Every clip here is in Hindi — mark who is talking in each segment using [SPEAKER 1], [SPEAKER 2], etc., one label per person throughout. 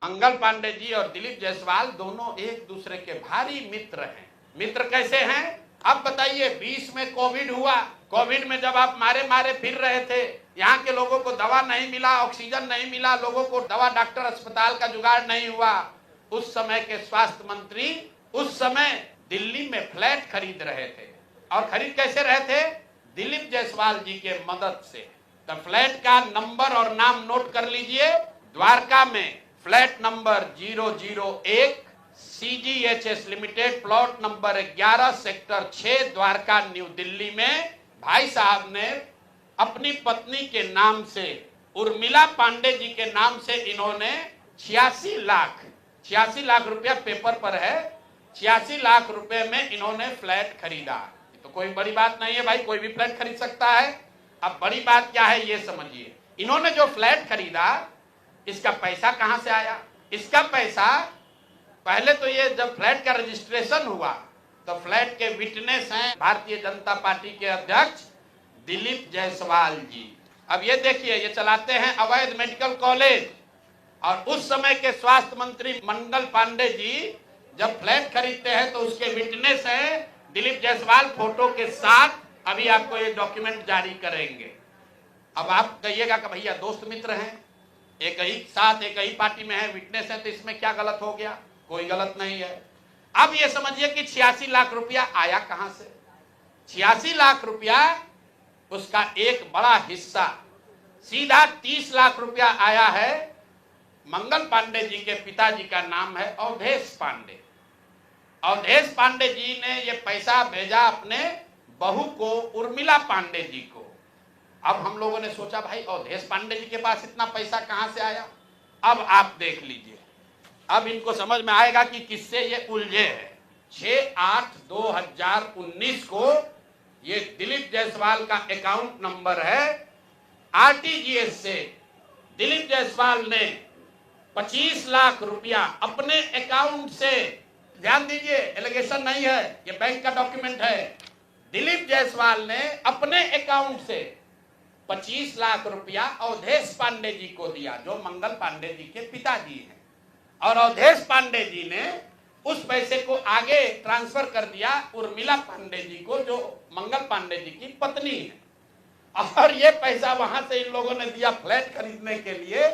[SPEAKER 1] मंगल पांडे जी और दिलीप जायसवाल दोनों एक दूसरे के भारी मित्र हैं। मित्र कैसे हैं अब बताइए। 20 में कोविड हुआ, कोविड में जब आप मारे मारे फिर रहे थे, यहाँ के लोगों को दवा नहीं मिला, ऑक्सीजन नहीं मिला, लोगों को दवा डॉक्टर अस्पताल का जुगाड़ नहीं हुआ, उस समय के स्वास्थ्य मंत्री उस समय दिल्ली में फ्लैट खरीद रहे थे। और खरीद कैसे रहे थे? दिलीप जायसवाल जी के मदद से। तो फ्लैट का नंबर और नाम नोट कर लीजिए। द्वारका में flat number 001 CGHS limited, plot number 11 sector 6 Dwarka new Delhi में भाई साहब ने अपनी पत्नी के नाम से, उर्मिला पांडे जी के नाम से, इन्होंने 86 लाख रुपया पेपर पर है, 86 लाख रुपए में इन्होंने फ्लैट खरीदा। तो कोई बड़ी बात नहीं है भाई, कोई भी फ्लैट खरीद सकता है। अब बड़ी बात क्या है ये समझिए। इन्होंने जो फ्लैट खरीदा, इसका पैसा कहां से आया? इसका पैसा पहले तो ये जब फ्लैट का रजिस्ट्रेशन हुआ तो फ्लैट के विटनेस हैं भारतीय जनता पार्टी के अध्यक्ष दिलीप जायसवाल जी। अब ये देखिए, ये चलाते हैं अवैध मेडिकल कॉलेज। और उस समय के स्वास्थ्य मंत्री मंगल पांडे जी जब फ्लैट खरीदते हैं तो उसके विटनेस हैं दिलीप जायसवाल फोटो के साथ। अभी आपको ये डॉक्यूमेंट जारी करेंगे। अब आप कहिएगा कि भैया दोस्त मित्र हैं, एक ही साथ एक ही पार्टी में है, विटनेस है, तो इसमें क्या गलत हो गया? कोई गलत नहीं है। अब ये समझिए कि 86 लाख रुपया आया कहां से? 86 लाख रुपया, उसका एक बड़ा हिस्सा सीधा 30 लाख रुपया आया है। मंगल पांडे जी के पिताजी का नाम है अवधेश पांडे। अवधेश पांडे जी ने ये पैसा भेजा अपने बहू को, उर्मिला पांडे जी को। अब हम लोगों ने सोचा भाई अवधेश पांडे जी के पास इतना पैसा कहां से आया? अब आप देख लीजिए, अब इनको समझ में आएगा कि किससे ये उलझे हैं। 6/8/2019 को ये दिलीप जायसवाल का अकाउंट नंबर है। RTGS से दिलीप जायसवाल ने 25 लाख रुपया अपने अकाउंट से, ध्यान दीजिए एलिगेशन नहीं है, ये बैंक का डॉक्यूमेंट है। दिलीप जायसवाल ने अपने अकाउंट से 25 लाख रुपया अवधेश पांडे जी को दिया, जो मंगल पांडे जी के पिताजी हैं। और अवधेश पांडे जी ने उस पैसे को आगे ट्रांसफर कर दिया उर्मिला पांडे जी को, जो मंगल पांडे जी की पत्नी है। और ये पैसा वहां से इन लोगों ने दिया फ्लैट खरीदने के लिए,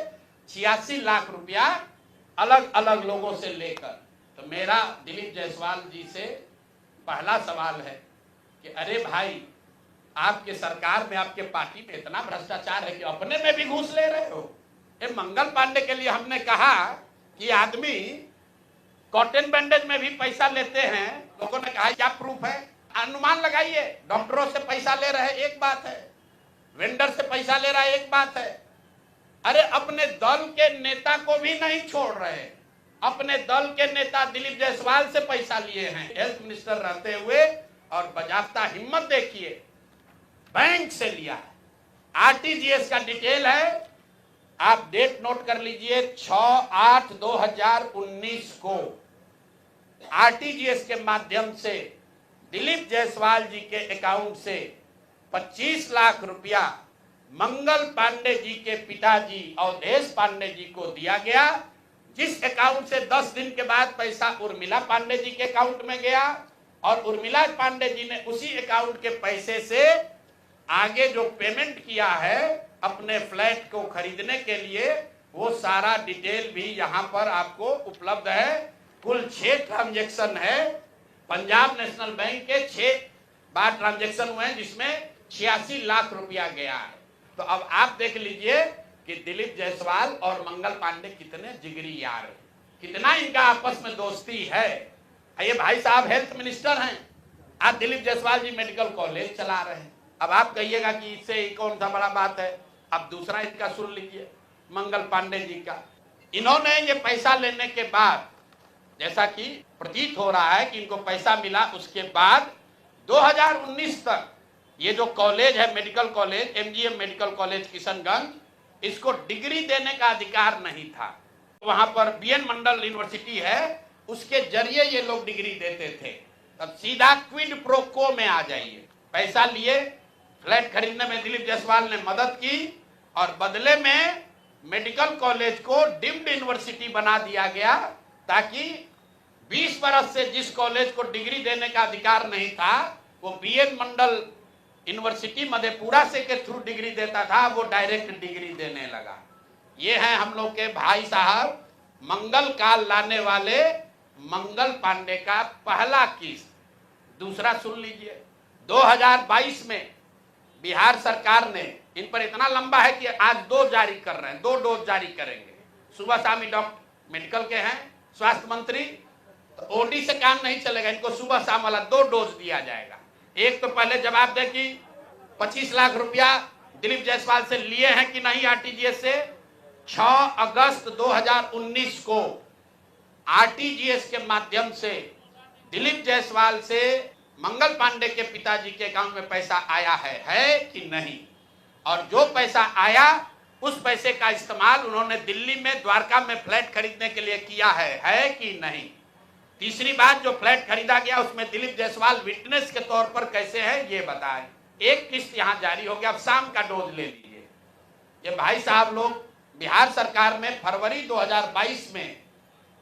[SPEAKER 1] 86 लाख रुपया अलग अलग लोगों से लेकर। तो मेरा दिलीप जायसवाल जी से पहला सवाल है कि अरे भाई, आपके सरकार में, आपके पार्टी में इतना भ्रष्टाचार है कि अपने में भी घूस ले रहे हो। ये मंगल पांडे के लिए हमने कहा कि आदमी कॉटन बैंडेज में भी पैसा लेते हैं। लोगों ने कहा क्या प्रूफ है? अनुमान लगाइए। डॉक्टरों से पैसा ले रहे एक बात है, वेंडर से पैसा ले रहा है एक बात है। अरे अपने दल के नेता को भी नहीं छोड़ रहे। अपने दल के नेता दिलीप जायसवाल से पैसा लिए हैं हेल्थ मिनिस्टर रहते हुए, और बाजाफ्ता हिम्मत देखिए, बैंक से लिया है। RTGS का डिटेल है, आप डेट नोट कर लीजिए। 6/8/2019 को RTGS के माध्यम से दिलीप जायसवाल जी के अकाउंट से 25 लाख रुपया मंगल पांडे जी के पिताजी अवधेश पांडे जी को दिया गया, जिस अकाउंट से 10 दिन के बाद पैसा उर्मिला पांडे जी के अकाउंट में गया। और उर्मिला पांडे जी ने उसी अकाउंट के पैसे से आगे जो पेमेंट किया है अपने फ्लैट को खरीदने के लिए, वो सारा डिटेल भी यहाँ पर आपको उपलब्ध है। कुल 6 ट्रांजैक्शन है। पंजाब नेशनल बैंक के 6 बार ट्रांजैक्शन हुए हैं, जिसमें 86 लाख रुपया गया है। तो अब आप देख लीजिए कि दिलीप जायसवाल और मंगल पांडे कितने जिगरी यार हैं, कितना इनका आपस में दोस्ती है। ये भाई साहब हेल्थ मिनिस्टर हैं, आज दिलीप जायसवाल जी मेडिकल कॉलेज चला रहे हैं। अब आप कहिएगा कि इससे कौन सा बड़ा बात है। अब दूसरा इसका सुन लीजिए, मंगल पांडे जी का। इन्होंने ये पैसा लेने के बाद, जैसा कि प्रतीत हो रहा है कि इनको पैसा मिला, उसके बाद 2019 तक ये जो कॉलेज है medical college, MGM medical college Kishanganj, इसको डिग्री देने का अधिकार नहीं था। वहां पर BN मंडल यूनिवर्सिटी है, उसके जरिए ये लोग डिग्री देते थे। तब सीधा क्विड प्रो को में आ जाइए। पैसा लिए, फ्लैट खरीदने में दिलीप जायसवाल ने मदद की, और बदले में मेडिकल कॉलेज को डीम्ड यूनिवर्सिटी बना दिया गया, ताकि 20 बरस से जिस कॉलेज को डिग्री देने का अधिकार नहीं था, वो बीएन मंडल यूनिवर्सिटी मधेपुरा से के थ्रू डिग्री देता था, वो डायरेक्ट डिग्री देने लगा। ये है हम लोग के भाई साहब मंगल काल लाने वाले मंगल पांडे का पहला किस्त। दूसरा सुन लीजिए, 2022 में बिहार सरकार ने, इन पर इतना लंबा है कि आज 2 जारी कर रहे हैं, 2 डोज जारी करेंगे। सुबह शाम डॉक्टर मेडिकल के हैं स्वास्थ्य मंत्री, तो ओडी से काम नहीं चलेगा, इनको सुबह शाम वाला 2 डोज दिया जाएगा। एक तो पहले जवाब दे कि 25 लाख रुपया दिलीप जायसवाल से लिए हैं कि नहीं आरटीजीएस से। 6 अगस्त 2019 को आरटीजीएस के माध्यम से दिलीप जायसवाल से मंगल पांडे के पिताजी के अकाउंट में पैसा आया है कि नहीं, और जो पैसा आया उस पैसे का इस्तेमाल उन्होंने दिल्ली में द्वारका में फ्लैट खरीदने के लिए किया है कि नहीं। तीसरी बात, जो फ्लैट खरीदा गया उसमें दिलीप जायसवाल विटनेस के तौर पर कैसे है ये बताएं। एक किस्त यहां जारी हो गया, अब शाम का डोज ले लीजिए। ये भाई साहब लोग, बिहार सरकार में फरवरी 2022 में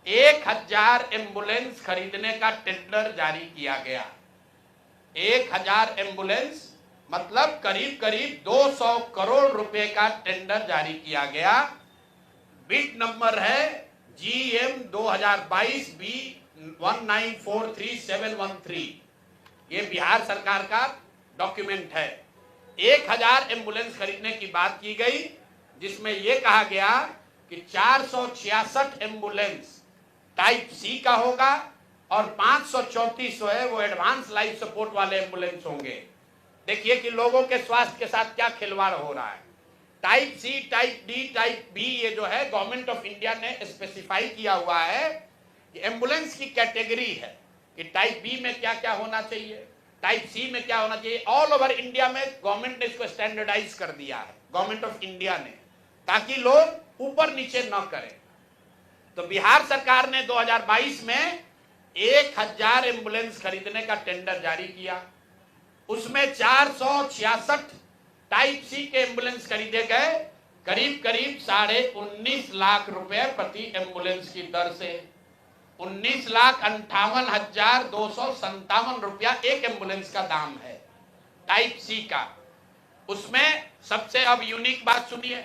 [SPEAKER 1] 1000 एम्बुलेंस खरीदने का टेंडर जारी किया गया। 1000 एम्बुलेंस मतलब करीब करीब 200 करोड़ रुपए का टेंडर जारी किया गया। बिड नंबर है GM 2022 B1943713। ये बिहार सरकार का डॉक्यूमेंट है। 1000 एम्बुलेंस खरीदने की बात की गई, जिसमें यह कहा गया कि 466 एम्बुलेंस टाइप सी का होगा और 534 है वो एडवांस लाइफ सपोर्ट वाले एम्बुलेंस होंगे। देखिए कि लोगों के स्वास्थ्य के साथ क्या खिलवाड़ हो रहा है। Type C, type D, type B, ये जो है गवर्नमेंट ऑफ इंडिया ने स्पेसिफाई किया हुआ है कि एम्बुलेंस की कैटेगरी है कि टाइप बी में क्या क्या होना चाहिए, टाइप सी में क्या होना चाहिए। ऑल ओवर इंडिया में गवर्नमेंट ने इसको स्टैंडर्डाइज कर दिया है, गवर्नमेंट ऑफ इंडिया ने, ताकि लोग ऊपर नीचे न करें। तो बिहार सरकार ने 2022 में 1000 एम्बुलेंस खरीदने का टेंडर जारी किया। उसमें 466 टाइप सी के एम्बुलेंस खरीदे गए, करीब करीब 19.5 लाख रुपए प्रति एम्बुलेंस की दर से। 19,58,257 रुपया एक एम्बुलेंस का दाम है टाइप सी का। उसमें सबसे अब यूनिक बात सुनिए,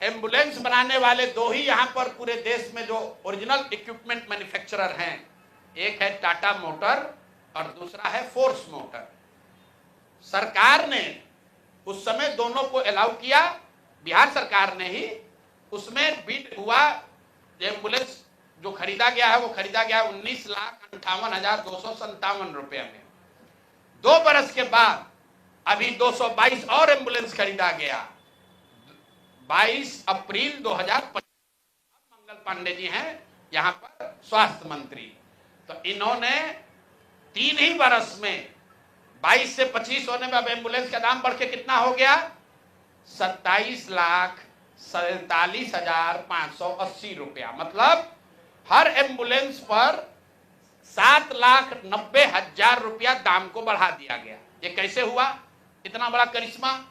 [SPEAKER 1] एम्बुलेंस बनाने वाले 2 ही यहां पर पूरे देश में जो ओरिजिनल इक्विपमेंट मैन्युफैक्चरर हैं, एक है टाटा मोटर और दूसरा है फोर्स मोटर। सरकार ने उस समय दोनों को अलाउ किया, बिहार सरकार ने ही। उसमें बिड हुआ, एम्बुलेंस जो खरीदा गया है वो खरीदा गया 19,58,257 रुपये में। 2 बरस के बाद अभी 222 और एम्बुलेंस खरीदा गया। 22 अप्रैल 2025 मंगल पांडे जी हैं यहां पर स्वास्थ्य मंत्री। तो इन्होंने 3 ही बरस में 22 से 25 होने में अब एम्बुलेंस का दाम बढ़ के कितना हो गया, 27,47,580 रुपया। मतलब हर एम्बुलेंस पर 7,90,000 रुपया दाम को बढ़ा दिया गया। ये कैसे हुआ, इतना बड़ा करिश्मा।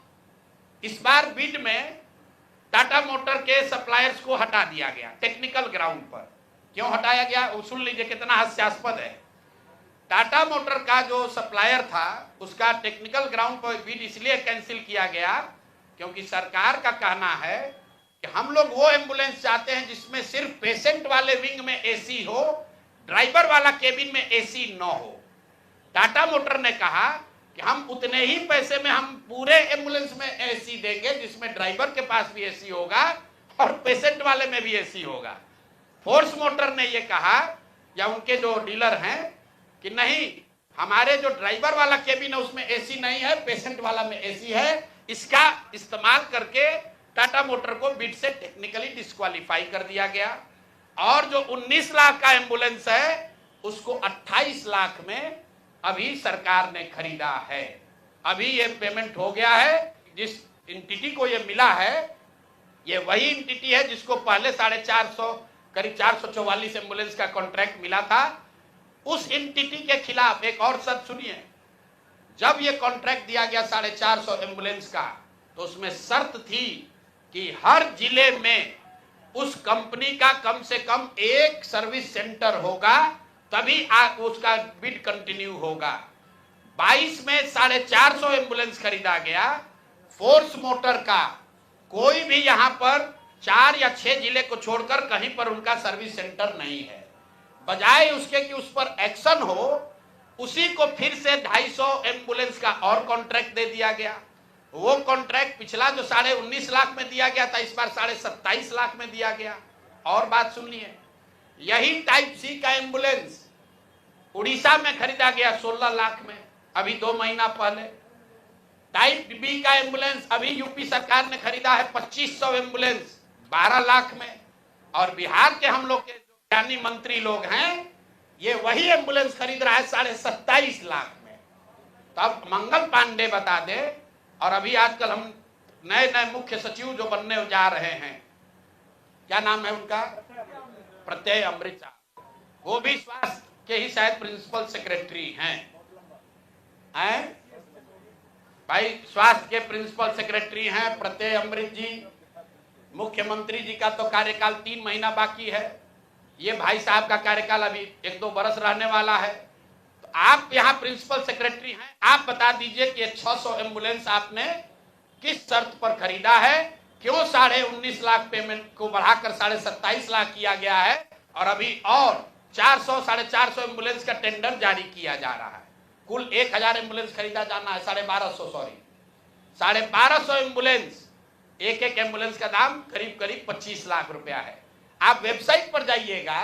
[SPEAKER 1] इस बार बिड में टाटा मोटर के सप्लायर्स को हटा दिया गया टेक्निकल ग्राउंड पर। क्यों हटाया गया वो सुन लीजिए, कितना हास्यास्पद है। टाटा मोटर का जो सप्लायर था उसका टेक्निकल ग्राउंड पर बिड इसलिए कैंसिल किया गया क्योंकि सरकार का कहना है कि हम लोग वो एम्बुलेंस चाहते हैं जिसमें सिर्फ पेशेंट वाले विंग में एसी हो, ड्राइवर वाला केबिन में एसी न हो। टाटा मोटर ने कहा कि हम उतने ही पैसे में हम पूरे एम्बुलेंस में एसी देंगे जिसमें ड्राइवर के पास भी एसी होगा और पेशेंट वाले में भी एसी होगा। फोर्स मोटर ने ये कहा, या उनके जो डीलर हैं, कि नहीं, हमारे जो ड्राइवर वाला केबिन है उसमें एसी नहीं है, पेशेंट वाला में एसी है। इसका इस्तेमाल करके टाटा मोटर को बिड से टेक्निकली डिस्क्वालीफाई कर दिया गया। और जो 19 लाख का एम्बुलेंस है उसको 28 लाख में अभी सरकार ने खरीदा है। अभी ये पेमेंट हो गया है। जिस एंटिटी को ये मिला है, ये वही एंटिटी है जिसको पहले 450 करीब 444 एम्बुलेंस का कॉन्ट्रैक्ट मिला था। उस एंटिटी के खिलाफ एक और शर्त सुनिए, जब ये कॉन्ट्रैक्ट दिया गया 450 एम्बुलेंस का, तो उसमें शर्त थी कि हर जिले में उस कंपनी का कम से कम एक सर्विस सेंटर होगा, तभी उसका बिड कंटिन्यू होगा। 22 में 450 एम्बुलेंस खरीदा गया। फोर्स मोटर का कोई भी यहां पर 4 या 6 जिले को छोड़कर कहीं पर उनका सर्विस सेंटर नहीं है। बजाय उसके कि उस पर एक्शन हो, उसी को फिर से 250 एम्बुलेंस का और कॉन्ट्रैक्ट दे दिया गया। वो कॉन्ट्रैक्ट पिछला जो 19.5 लाख में दिया गया था, इस बार 27.5 लाख में दिया गया। और बात सुनिए, यही टाइप सी का एम्बुलेंस उड़ीसा में खरीदा गया 16 लाख में, अभी 2 महीना पहले। टाइप बी का एम्बुलेंस अभी यूपी सरकार ने खरीदा है 2500 एम्बुलेंस 12 लाख में। और बिहार के हम लोग के जो ज्ञानी मंत्री लोग हैं, ये वही एम्बुलेंस खरीद रहा है 27.5 लाख में। तो अब मंगल पांडे बता दे। और अभी आजकल हम नए मुख्य सचिव जो बनने जा रहे हैं, क्या नाम है उनका, प्रत्यय अमृत, वो भी स्वास्थ्य के ही शायद प्रिंसिपल सेक्रेटरी हैं। भाई स्वास्थ्य के प्रिंसिपल सेक्रेटरी हैं प्रत्यय अमृत जी। मुख्यमंत्री जी का तो कार्यकाल 3 महीना बाकी है। ये भाई साहब का कार्यकाल अभी 1-2 बरस रहने वाला है। तो आप यहाँ प्रिंसिपल सेक्रेटरी हैं, आप बता दीजिए कि 600 एम्बुलेंस आपने किस शर्त पर खरीदा है, क्यों 19.5 लाख पेमेंट को बढ़ाकर 27.5 लाख किया गया है, और अभी और 400-450 एम्बुलेंस का टेंडर जारी किया जा रहा है। कुल 1000 एम्बुलेंस खरीदा जाना है, 1250 एम्बुलेंस, एक एम्बुलेंस का दाम करीब 25 लाख रुपया है। आप वेबसाइट पर जाइएगा,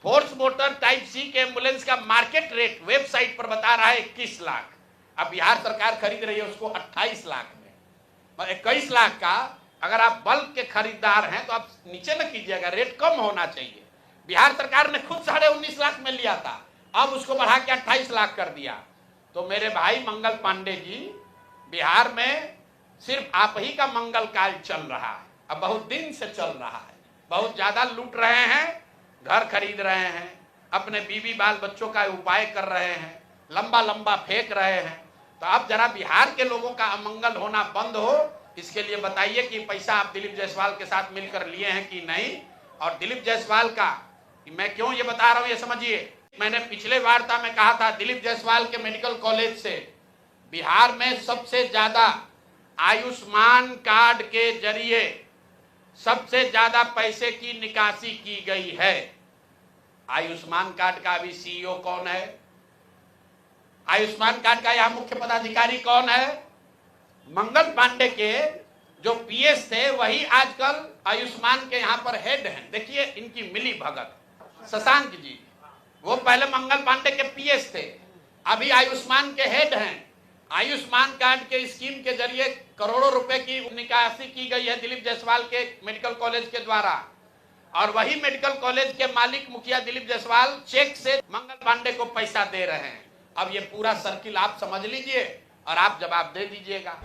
[SPEAKER 1] फोर्स मोटर टाइप सी के एम्बुलेंस का मार्केट रेट वेबसाइट पर बता रहा है 21 लाख। अब बिहार सरकार खरीद रही है उसको 28 लाख में। 21 लाख का अगर आप बल्क के खरीदार हैं तो आप नीचे न कीजिएगा, रेट कम होना चाहिए। बिहार सरकार ने खुद 19.5 लाख में लिया था, अब उसको बढ़ा के 28 लाख कर दिया। तो मेरे भाई मंगल पांडे जी, बिहार में सिर्फ आप ही का मंगल काल चल रहा है, अब बहुत दिन से चल रहा है। बहुत ज्यादा लूट रहे हैं, घर खरीद रहे हैं, अपने बीवी बाल बच्चों का उपाय कर रहे हैं, लंबा फेंक रहे हैं। तो अब जरा बिहार के लोगों का अमंगल होना बंद हो, इसके लिए बताइए कि पैसा आप दिलीप जायसवाल के साथ मिलकर लिए हैं कि नहीं। और दिलीप जायसवाल का मैं क्यों ये बता रहा हूं, ये समझिए। मैंने पिछले वार्ता में कहा था, दिलीप जायसवाल के मेडिकल कॉलेज से बिहार में सबसे ज्यादा आयुष्मान कार्ड के जरिए सबसे ज्यादा पैसे की निकासी की गई है। आयुष्मान कार्ड का अभी सीईओ कौन है, आयुष्मान कार्ड का यहां मुख्य पदाधिकारी कौन है? मंगल पांडे के जो पीएस थे वही आजकल आयुष्मान के यहां पर हेड हैं। देखिए इनकी मिली भगत। शशांक जी, वो पहले मंगल पांडे के पीएस थे, अभी आयुष्मान के हेड हैं। आयुष्मान कार्ड के स्कीम के जरिए करोड़ों रुपए की निकासी की गई है दिलीप जायसवाल के मेडिकल कॉलेज के द्वारा। और वही मेडिकल कॉलेज के मालिक मुखिया दिलीप जायसवाल चेक से मंगल पांडे को पैसा दे रहे हैं। अब ये पूरा सर्किल आप समझ लीजिए और आप जवाब दे दीजिएगा।